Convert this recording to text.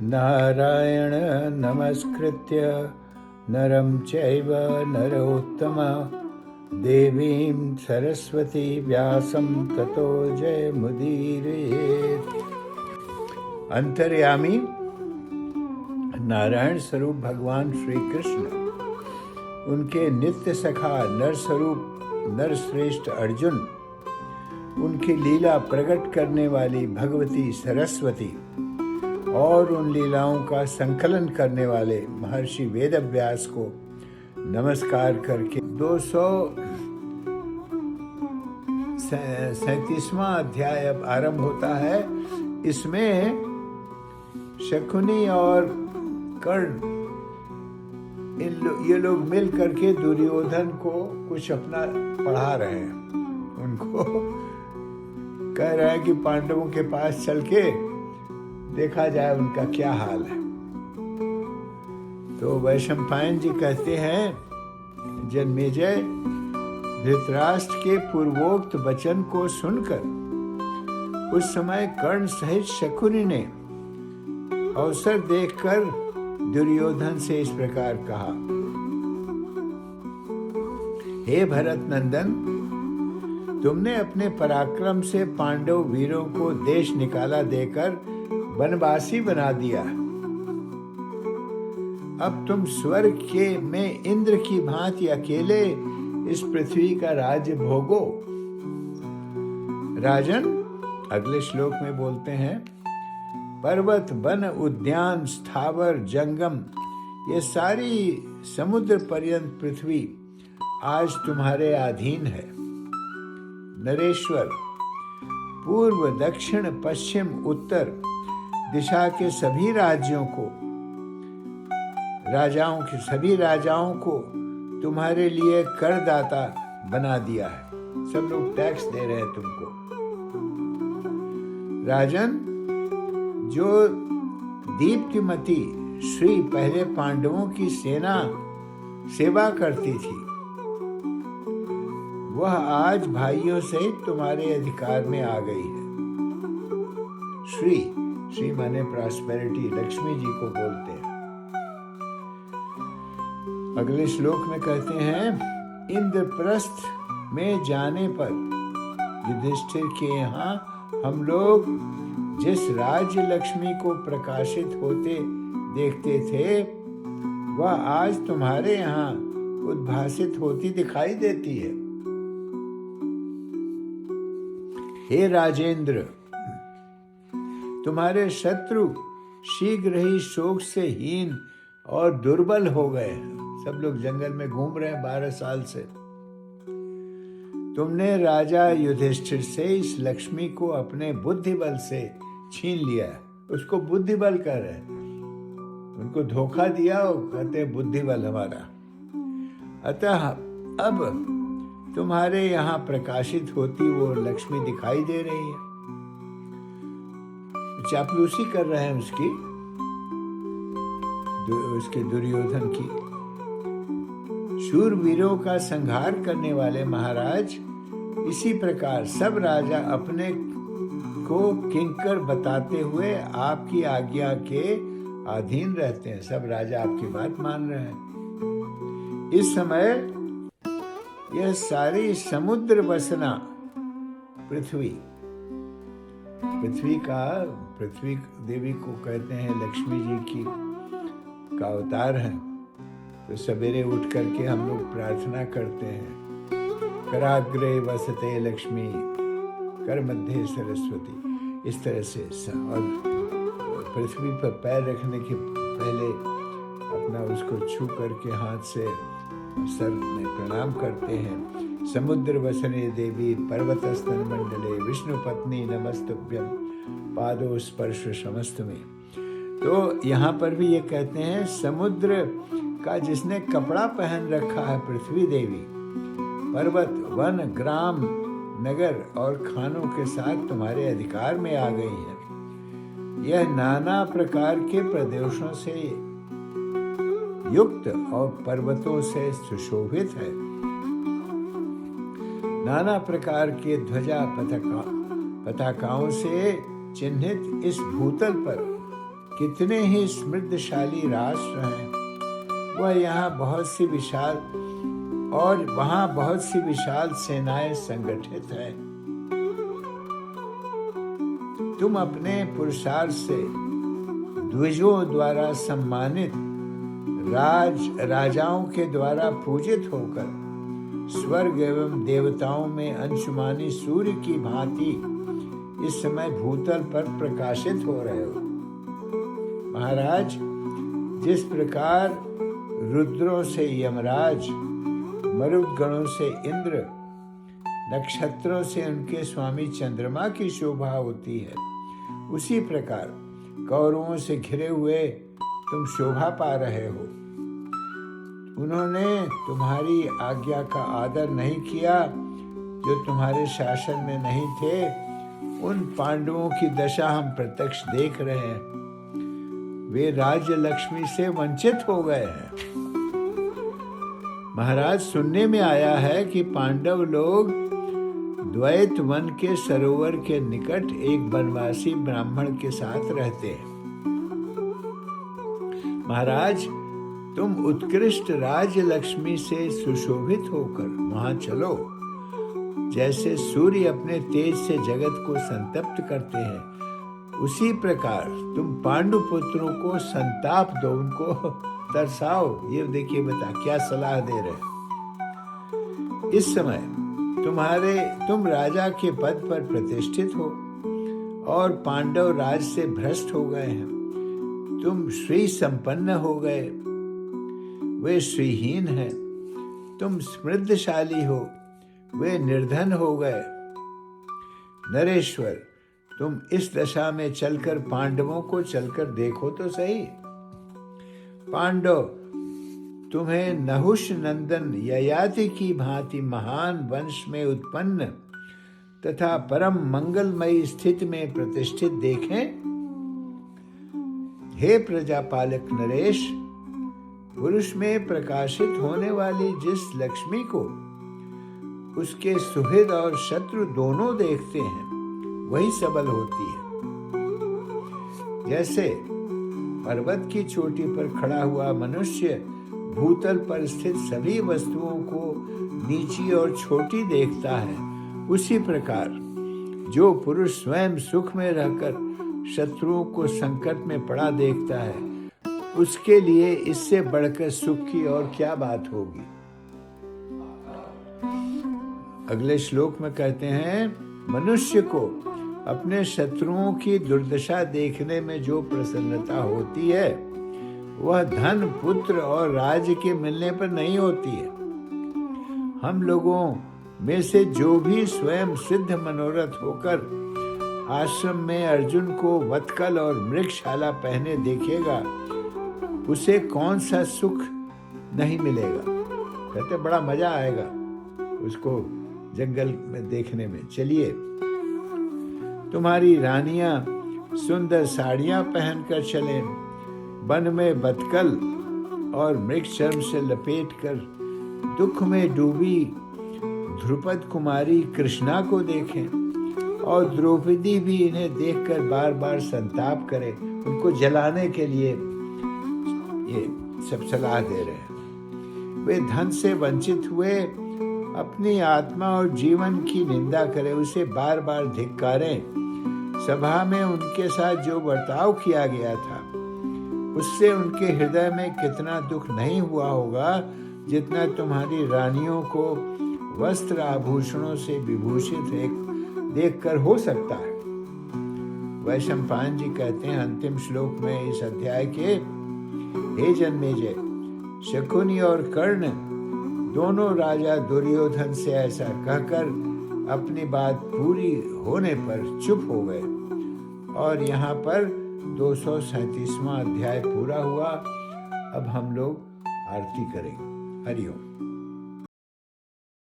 नारायण नमस्कृत्य नरं चैव नरोत्तमं देवीं सरस्वती व्यासं ततो जयमुदीरयेत्। अंतर्यामी नारायण स्वरूप भगवान श्री कृष्ण, उनके नित्य सखा नर स्वरूप नरश्रेष्ठ अर्जुन, उनकी लीला प्रकट करने वाली भगवती सरस्वती और उन लीलाओं का संकलन करने वाले महर्षि वेदव्यास को नमस्कार करके 237वां अध्याय अब आरंभ होता है। इसमें शकुनी और कर्ण ये लोग मिल करके दुर्योधन को कुछ अपना पढ़ा रहे हैं। उनको कह रहे हैं कि पांडवों के पास चल के देखा जाए उनका क्या हाल है। तो वैशंपायन जी कहते हैं, जन्मेजय, धृतराष्ट्र के पूर्वोक्त वचन को सुनकर उस समय कर्ण सहित शकुनी ने अवसर देखकर दुर्योधन से इस प्रकार कहा, हे भरत नंदन, तुमने अपने पराक्रम से पांडव वीरों को देश निकाला देकर वनवासी बना दिया। अब तुम स्वर्ग के में इंद्र की भांति अकेले इस पृथ्वी का राज्य भोगो। राजन अगले श्लोक में बोलते हैं, पर्वत, वन, उद्यान, स्थावर, जंगम, ये सारी समुद्र पर्यंत पृथ्वी आज तुम्हारे अधीन है। नरेश्वर, पूर्व, दक्षिण, पश्चिम, उत्तर दिशा के सभी राजाओं को तुम्हारे लिए करदाता बना दिया है। सब लोग टैक्स दे रहे हैं तुमको। राजन, जो दीप्तिमती श्री पहले पांडवों की सेवा करती थी, वह आज भाइयों सहित तुम्हारे अधिकार में आ गई है। श्री माने प्रॉस्पेरिटी, लक्ष्मी जी को बोलते हैं। अगले श्लोक में कहते हैं, इंद्रप्रस्थ में जाने पर युधिष्ठिर के यहाँ हम लोग जिस राज्य लक्ष्मी को प्रकाशित होते देखते थे, वह आज तुम्हारे यहाँ उद्भासित होती दिखाई देती है। हे राजेंद्र, तुम्हारे शत्रु शीघ्र ही शोक से हीन और दुर्बल हो गए हैं। सब लोग जंगल में घूम रहे हैं 12 साल से। तुमने राजा युधिष्ठिर से इस लक्ष्मी को अपने बुद्धि बल से छीन लिया है। उसको बुद्धि बल कह रहे हैं, उनको धोखा दिया और कहते हैं बुद्धि बल हमारा। अतः अब तुम्हारे यहाँ प्रकाशित होती वो लक्ष्मी दिखाई दे रही है। चापलूसी कर रहे हैं उसके दुर्योधन की। शूरवीरों का संहार करने वाले महाराज, इसी प्रकार सब राजा अपने को किंकर बताते हुए आपकी आज्ञा के अधीन रहते हैं। सब राजा आपकी बात मान रहे हैं। इस समय यह सारी समुद्र वसना पृथ्वी देवी को कहते हैं, लक्ष्मी जी का अवतार है। तो सवेरे उठ करके हम लोग प्रार्थना करते हैं, कराग्रे वसते लक्ष्मी कर मध्य सरस्वती। इस तरह से और पृथ्वी पर पैर रखने के पहले अपना उसको छू करके हाथ से सर में प्रणाम करते हैं। समुद्र वसने देवी पर्वतस्तन मंडले विष्णु पत्नी नमस्तुभ्यं पादो स्पर्श समस्त में। तो यहाँ पर भी ये कहते हैं, समुद्र का जिसने कपड़ा पहन रखा है पृथ्वी देवी, पर्वत, वन, ग्राम, नगर और खानों के साथ तुम्हारे अधिकार में आ गई है। यह नाना प्रकार के प्रदेशों से युक्त और पर्वतों से सुशोभित है। नाना प्रकार के ध्वजा पताकाओं से चिन्हित इस भूतल पर कितने ही समृद्धशाली राष्ट्र हैं, वह यहाँ बहुत सी विशाल सेनाएं संगठित हैं। तुम अपने पुरुषार्थ से द्विजों द्वारा सम्मानित, राजाओं के द्वारा पूजित होकर स्वर्ग एवं देवताओं में अंशुमानी सूर्य की भांति इस समय भूतल पर प्रकाशित हो रहे हो। महाराज, जिस प्रकार रुद्रों से यमराज, मरुदगणों से इंद्र, नक्षत्रों से उनके स्वामी चंद्रमा की शोभा होती है, उसी प्रकार कौरवों से घिरे हुए तुम शोभा पा रहे हो। उन्होंने तुम्हारी आज्ञा का आदर नहीं किया जो तुम्हारे शासन में नहीं थे। उन पांडवों की दशा हम प्रत्यक्ष देख रहे हैं। वे राज्य लक्ष्मी से वंचित हो गए हैं। महाराज, सुनने में आया है कि पांडव लोग द्वैत वन के सरोवर के निकट एक वनवासी ब्राह्मण के साथ रहते हैं। महाराज, तुम उत्कृष्ट राज्य लक्ष्मी से सुशोभित होकर वहां चलो। जैसे सूर्य अपने तेज से जगत को संतप्त करते हैं, उसी प्रकार तुम पांडु पुत्रों को संताप दो, उनको तरसाओ। ये देखिए, बता क्या सलाह दे रहे। इस समय तुम राजा के पद पर प्रतिष्ठित हो और पांडव राज से भ्रष्ट हो गए हैं। तुम श्री संपन्न हो गए, वे श्रीहीन हैं। तुम समृद्धशाली हो, वे निर्धन हो गए। नरेश्वर, तुम इस दशा में चलकर पांडवों को चलकर देखो तो सही। पांडव, तुम्हें नहुष नंदन ययाति की भांति महान वंश में उत्पन्न तथा परम मंगलमयी स्थिति में प्रतिष्ठित देखें। हे प्रजापालक नरेश, पुरुष में प्रकाशित होने वाली जिस लक्ष्मी को उसके सुहृद और शत्रु दोनों देखते हैं, वही सबल होती है। जैसे पर्वत की चोटी पर खड़ा हुआ मनुष्य भूतल पर स्थित सभी वस्तुओं को नीची और छोटी देखता है, उसी प्रकार जो पुरुष स्वयं सुख में रहकर शत्रुओं को संकट में पड़ा देखता है, उसके लिए इससे बढ़कर सुख की और क्या बात होगी। अगले श्लोक में कहते हैं, मनुष्य को अपने शत्रुओं की दुर्दशा देखने में जो प्रसन्नता होती है, वह धन, पुत्र और राज्य के मिलने पर नहीं होती है। हम लोगों में से जो भी स्वयं सिद्ध मनोरथ होकर आश्रम में अर्जुन को वत्कल और मृगशाला पहने देखेगा, उसे कौन सा सुख नहीं मिलेगा। कहते बड़ा मजा आएगा उसको जंगल में देखने में। चलिए, तुम्हारी रानियां सुंदर साड़ियां पहनकर चलें, वन में बतकल और मृग चर्म से लपेटकर दुख में डूबी ध्रुपद कुमारी कृष्णा को देखें, और द्रौपदी भी इन्हें देखकर बार बार संताप करे। उनको जलाने के लिए ये सब सलाह दे रहे हैं। वे धन से वंचित हुए, अपनी आत्मा और जीवन की निंदा करें, उसे बार बार धिक्कारें। सभा में उनके साथ जो बर्ताव किया गया था, उससे उनके हृदय में कितना दुख नहीं हुआ होगा, जितना तुम्हारी रानियों को वस्त्र आभूषणों से विभूषित देखकर हो सकता है। वैशंपायन जी कहते हैं अंतिम श्लोक में इस अध्याय के, हे जन्मेजय, शकुनी और कर्ण दोनों राजा दुर्योधन से ऐसा कहकर अपनी बात पूरी होने पर चुप हो गए। और यहाँ पर 237वां अध्याय पूरा हुआ। अब हम लोग आरती करेंगे। हरि ओम।